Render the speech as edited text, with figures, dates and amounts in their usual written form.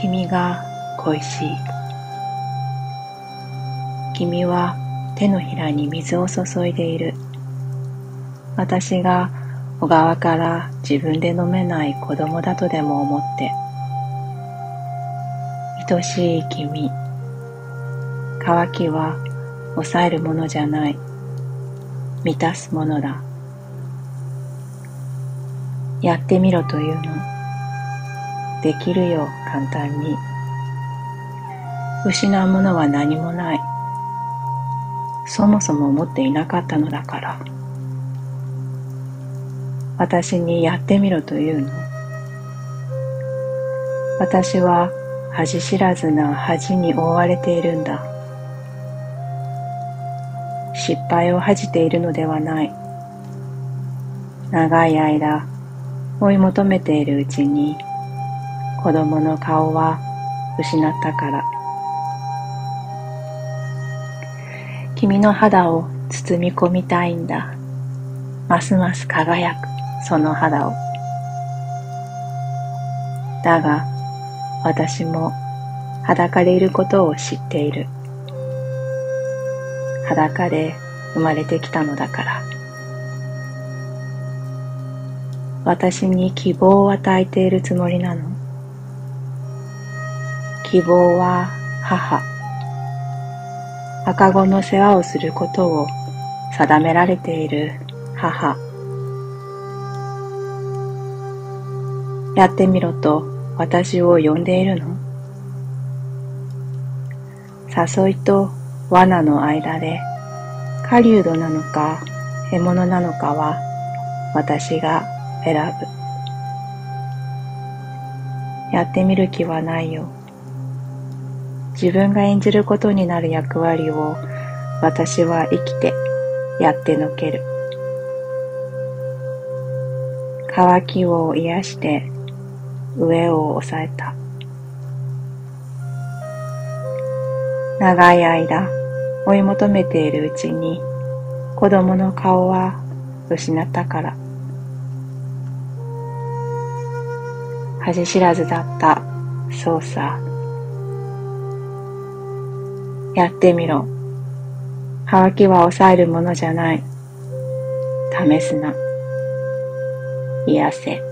君が恋しい。君は手のひらに水を注いでいる。私が小川から自分で飲めない子供だとでも思って。愛しい君、渇きは抑えるものじゃない。満たすものだ。やってみろというの。できるよ、簡単に。失うものは何もない。そもそも持っていなかったのだから。私にやってみろというの。私は恥知らずな恥に覆われているんだ。失敗を恥じているのではない。長い間追い求めているうちに子供の顔は失ったから。君の肌を包み込みたいんだ。ますます輝くその肌を。だが私も裸でいることを知っている。裸で生まれてきたのだから。私に希望を与えているつもりなの。希望は母。赤子の世話をすることを定められている母。やってみろと私を呼んでいるの。誘いと罠の間で狩人なのか獲物なのかは私が選ぶ。やってみる気はないよ。自分が演じることになる役割を私は生きてやってのける。渇きを癒して上を押さえた。長い間追い求めているうちに子供の顔は失ったから。恥知らずだった。そうさ。やってみろ。渇きは抑えるものじゃない。試すな。癒せ。